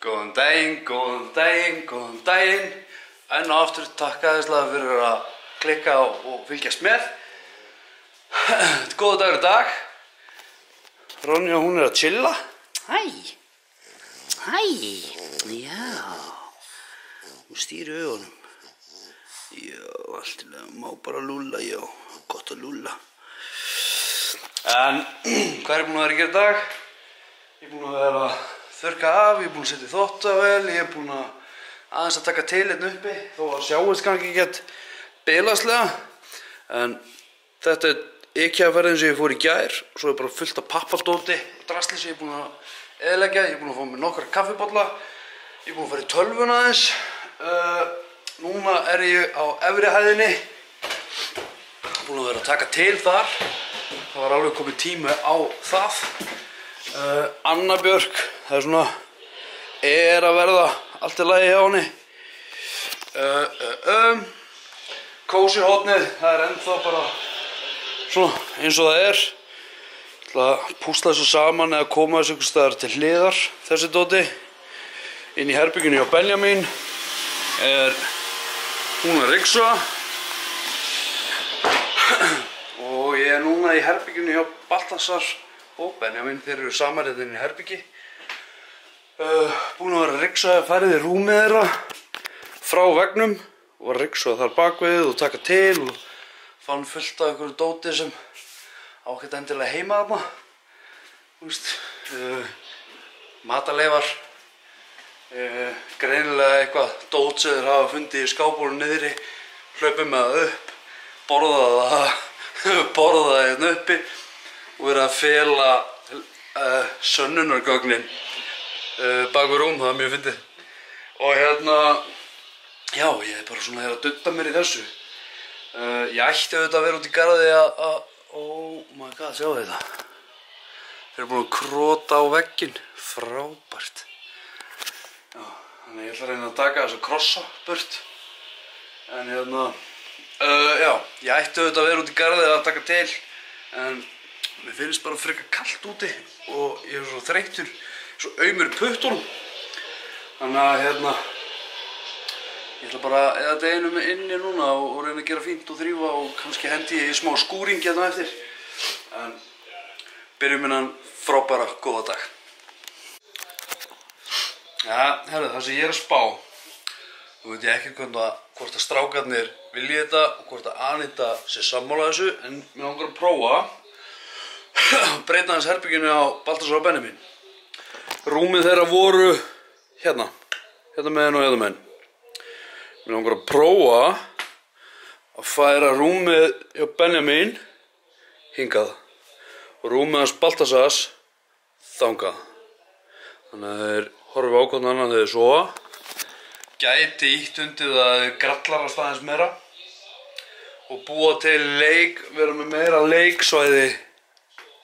Góðan daginn. Enn og aftur takk aðeinslega fyrir að klikka og fylgjast með. Þetta er góða dagur í dag. Ronja, hún er að chilla. Hæ. Já. Hún stýri augunum. Já, allt í lagi, má bara lúlla, já. Gott að lúlla. En hvað er ég búinn að vera að gera í dag? Ég er búinn að vera að þurrka af, ég er búinn að setja í þvottavél, ég er búinn að aðeins að taka til hérna uppi, þó að sjáist kannski ekkert bilaslega. En þetta er IKEA-ferðin sem ég fór í gær, svo er bara fullt af pappardóti og drasli sem ég er búinn að eyðileggja. Ég er búinn að fá mér nokkra kaffibolla, ég er búinn að fara í tölvuna aðeins. Núna er ég á efri hæðinni, búinn að vera að taka til þar. Það var alveg komið tími á það. Anna Björk, það er svona, er að verða allt í lagi hjá henni. Kósí hornið, það er ennþá bara svona eins og það er. Ég ætla að púsla þessu saman eða koma þessu einhvers staðar til hliðar, þessi dóti. Inn í herberginu hjá Benjamin er hún að ryksuga. Og ég er núna í herberginu hjá Baltasar og Benjamin, þeir eru samanreitin í herbyggi. Búin að vera að ryksuga, farið í rúmið þeirra frá veggnum og var að ryksuga þar bakvið og taka til og fann fullt af einhverju dóti sem á ekkert endilega heima þarna. Þú veist, mataleifar, greinilega eitthvað dót sem þeir hafa fundið í skápbólum niðri, hlaupið með það upp, borðað það hérna uppi og verið að fela sönnunargögnin bak við rúm, það er mjög fyndið. Og hérna, já, ég er bara svona að dutta mér í þessu. Ég ætti auðvitað að vera út í garði oh my god, sjáu þetta. Þeir eru búin að krota á vegginn, frábært. Já, þannig ég ætla að reyna að taka þessa krossa burt. En hérna, já, ég ætti auðvitað að vera út í garði að taka til, en mér finnst bara frekar kalt úti og ég er svo þreyttur, svo aumur í puttunum. Þannig að hérna, ég ætla bara að eða deginum inni núna og reyna að gera fínt og þrífa og kannski hendi ég í smá skúring hérna eftir. En byrjum innan frábæra góða dag. Ja, herru, það sem ég er að spá, þú veit ég ekki hvort að strákarnir vilji þetta og hvort að Anita sé sammála þessu, en mér langar að prófa breyta hans herberginu á Baltasar og Benjamin. Rúmið þeirra voru hérna meginn og hérna meginn. Mér langar að prófa að færa rúmið hjá Benjamin hingað og rúmið hans Baltasars þangað. Þannig að þeir horfa á hvern annan þegar þeir sofa. Gæti ítt undir það að þeir grallarast aðeins meira og búa til leik, vera með meira leiksvæði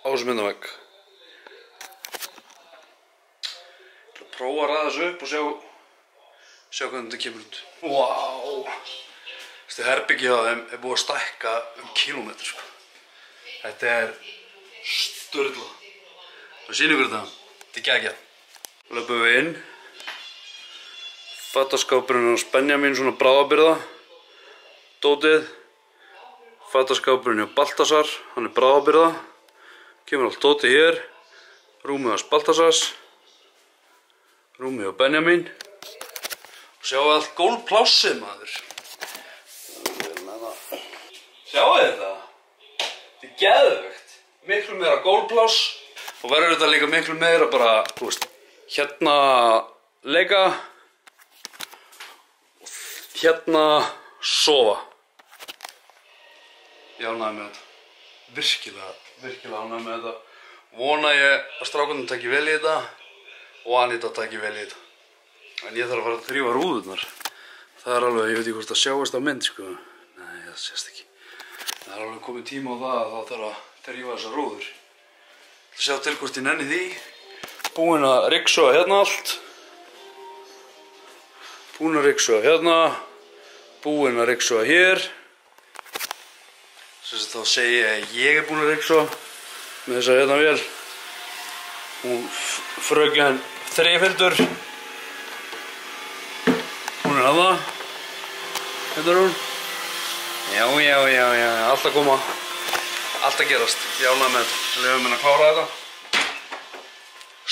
á þessum myndavegg. Ég ætla að prófa að ræða þessu upp og sjá hvernig þetta kemur út. Vá! Þessi herbyggi á þeim er búið að stækka kilometr, sko. Þetta er sturlað. Það sýnir ykkur þetta. Þetta er geggjað. Löpum við inn. Fataskápurinn hans Benjamin, svona bráðabirgða. Dótið. Fataskápurinn hjá Baltasar, hann er bráðabirgða. Kemur allt dótið hér. Rúmið hans Baltasars. Rúmið hjá Benjamin. Sjáu allt gólfplássið, maður. Sjáu þetta? Þetta er geðveikt. Miklu meira gólfpláss. Og verður þetta líka miklu meira bara, þú veist, hérna leika og hérna sofa. Ég ánægði með þetta. Virkilega ánægði með þetta. Vona ég að strákarnir taki vel í þetta og Anita taki vel í þetta. En ég þarf að fara að þrífa rúðurnar. Það er alveg, ég veit ekki hvort það sjáist á mynd, sko. Nei, það sést ekki. Það er alveg komið tíma á það að þá þarf að þrífa þessar rúður. Það sjá til hvort ég nenni því. Búinn að ryksuga hérna allt. Búinn að ryksuga hérna. Búinn að ryksuga hér. Þess að þá segi ég að ég er búinn að ryksuga með þessa hérna vél. Hún fröken þrefildur Hérna er hún. Já, allt að koma. Allt að gerast. Ég ánægði með þetta. Við höfum að klára þetta.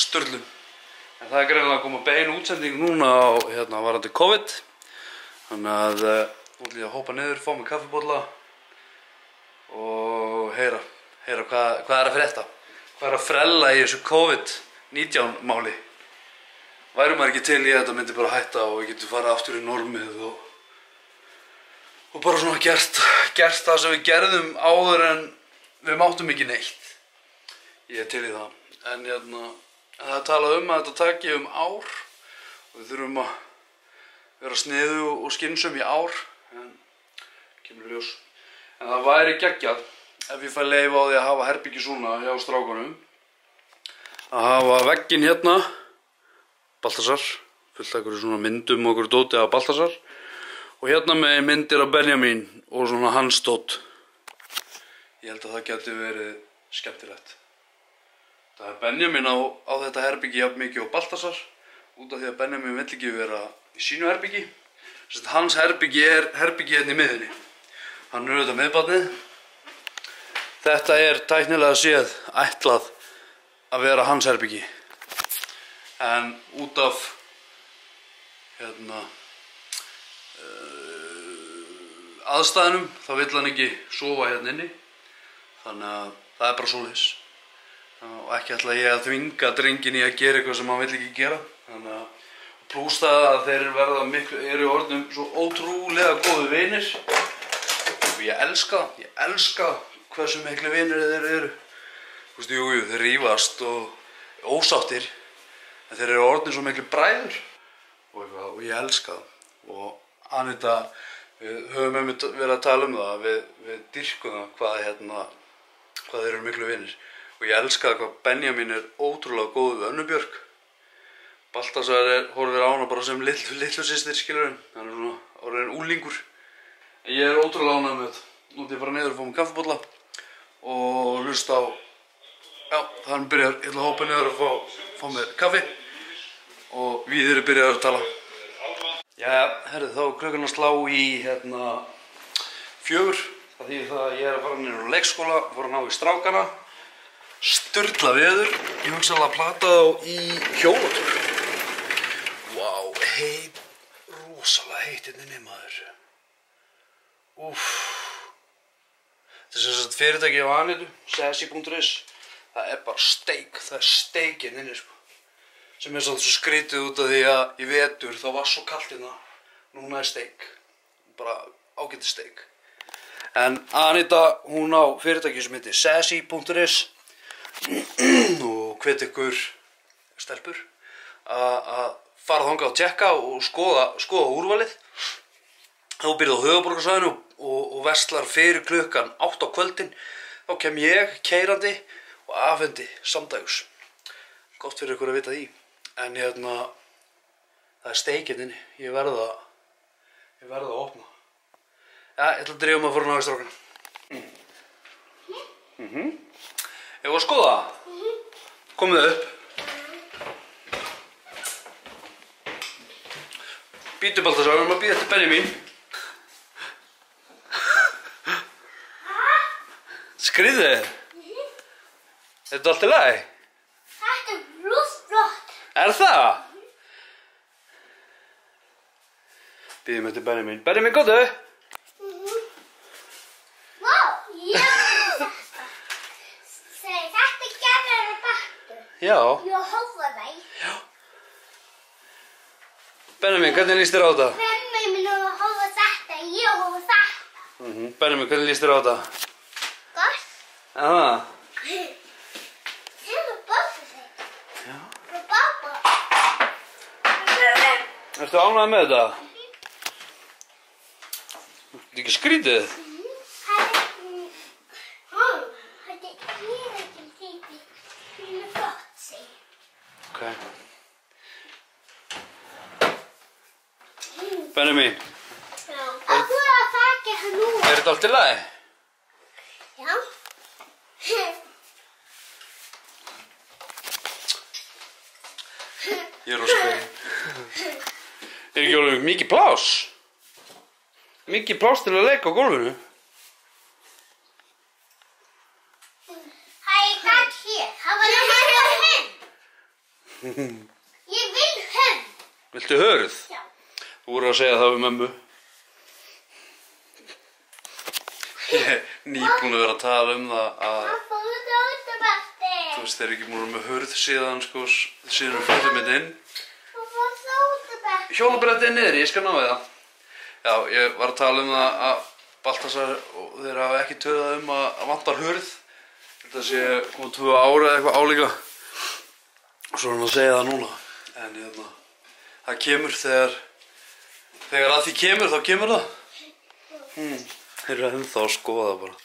Sturlun. En það er greinilega að koma bein útsending núna á varandi COVID. Þannig að nú ætlum ég að hoppa niður, fá mig kaffibolla og heyra hvað er að frétta. Hvað er að frella í þessu COVID-19 máli. Værum maður ekki til í að þetta myndi bara hætta og við getum farið aftur í normið og bara svona gert það sem við gerðum áður en við máttum ekki neitt. Ég er til í það. En það er talað að þetta taki ár og við þurfum að vera sniðu og skynsum í ár, en kemur ljós. En það væri geggjað ef ég fæ leyfi á því að hafa herbyggi svona hjá strákunum, að hafa vegginn hérna, Baltasar, fullt af einhverju svona myndum og einhverju dóti af Baltasar, og hérna með myndir af Benjamin og svona hans dót. Ég held að það geti verið skemmtilegt. Það er Benjamin á þetta herbyggi jafn mikið og Baltasar, út af því að Benjamin vill ekki vera í sínu herbyggi. Hans herbyggi er herbyggi hérna í miðunni. Hann er auðvitað miðbarnið. Þetta er tæknilega séð ætlað að vera hans herbyggi. En út af aðstæðunum þá vill hann ekki sofa hérna inni. Þannig að það er bara svoleiðis. Og ekki ætla ég að þvinga drenginn í að gera eitthvað sem hann vill ekki gera. Þannig að plús það að þeir eru orðnum svo ótrúlega góðu vinir. Og ég elska hversu miklu vinir þeir eru. Þú veist, jú, þeir rífast og ósáttir. En þeir eru orðnir svo miklu bræður. Og ég elska það. Og Anita, við höfum verið að tala um það. Við dýrkum það hvað þeir eru miklu vinir. Og ég elska það hvað Benjamin er ótrúlega góð við Önnu Björk. Baltasar horfir á hana bara sem litlu systir, skilur hann. Hann er svona orðinn úlingur. En ég er ótrúlega ánægður með þetta. Nú ætla ég bara niður að fá mig kaffibolla og hlusta á... Já, þannig byrjar. Ég ætla að hoppa niður að fá mér kaffi og við erum byrjað að tala. Jæja, herðu, þá er klukkan að slá í 4. Það þýðir það að ég er að fara niður á leikskóla, fór að ná í strákana. Sturla veður. Ég hugsa alveg að plata þá í hjólatúr. Vá, rosalega heitt hérna inni, maður. Úff. Þetta er sem sagt fyrirtæki á Anitu, Sassy.is. Það er bara steik, það er steik hérna inni, sko. Sem er svolítið svo skrítið út af því að í vetur þá var svo kalt hérna. Núna er steik. Bara ágætis steik. En Anita, hún á fyrirtæki sem heitir Sassy.is. Og hvet ykkur stelpur að fara þangað að tjekka og skoða úrvalið. Þá byrjað á höfuðborgarsvæðinu og verslar fyrir klukkan 8 á kvöldin. Þá kem ég keyrandi og afhendi samdægus. Gott fyrir ykkur að vita því. En það er steikinn inni. Ég verð að opna. Ja, ég ætla að drífa mig að fara ná í strákana. Ég var að skoða það. Komið upp. Bíddu Baltasar, við erum að bíða eftir Benjamin. Skrýðu þið? Er þetta allt í lagi? Þetta er flott. Er það? Bíðum eftir Benjamin. Benjamin, góðu? Vá, ég þetta gerður að battu. Já. Ég hófa þeim. Já. Benjamin, hvernig líst þér á þetta? Benjamin hófa þetta, ég hófa þetta. Benjamin, hvernig líst þér á þetta? Gott. Það? Þetta er bófið þeim. Já. Og bába. Ertu ánægð með þetta? Þetta er ekki skrítið? Benjamin, Af þú að þakka hann nú. er þetta allt í lagi? Já. Ég er rosa fegin. Er ekki alveg mikið pláss? mikið pláss til að leika á gólfinu. Hæ, gæt hér. Það var að hætta hund. Ég vil hund. Viltu hörð? Já. Þú voru að segja það við mömmu. Ég er nýbúin að vera að tala um það að Pappa, þú ert útibætti. þú veist, þeir eru ekki múin að vera með hörð síðan sko, síðan við flyttum þetta inn. Pappa, þú ert útibætti. Hjólabrettið er niður, ég skal ná við það. Já, ég var að tala um það að Baltasar og þeir hafa ekki töðað um að vantar hörð. Þetta sé komið 2 ára eða eitthvað álíka. Og svo er hann að segja það núna. En það kemur þegar að því kemur, þá kemur það. Þeir eru ennþá að skoða bara.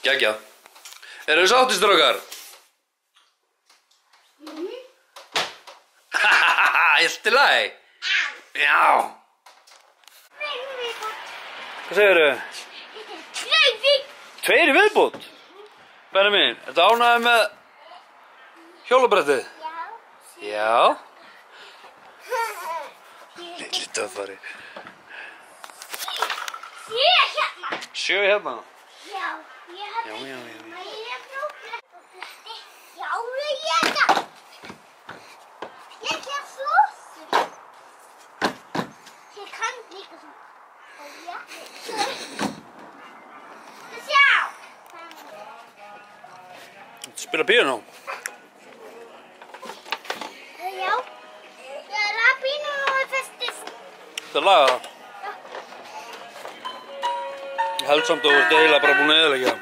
Geggjað. Eru þið sáttir, strákar? Hahaha, allt í lagi? Já. Hvað segirðu? 2 í viðbót? Benjamin, ertu ánægður með hjólabrettið? Já. Lilli töffari. 7 hérna. 7 hérna. Já, ég hef Já. Ég hef prófið. Já, ég hef. Ég hef flóssu. Ég kann líka svona. Já. Sjá. Spila píanó. Já. Það er að pínu og festist. Það laga það. Ég held samt að þú ert eiginlega bara búin að eyðileggja það.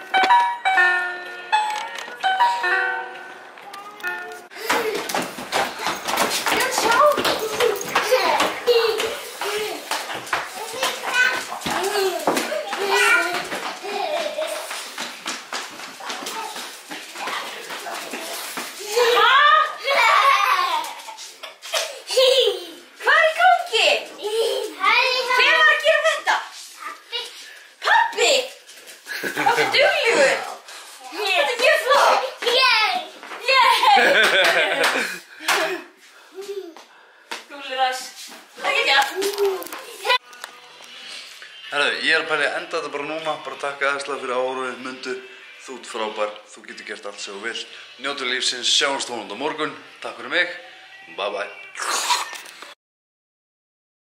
Herðu, ég er bara að enda þetta bara núna, bara takk aðeinslega fyrir áhorfið, Mundu, þú ert frábær, þú getur gert allt sem þú vilt. Njótu lífsins, sjáumst vonandi á morgun, takk fyrir mig, bye bye.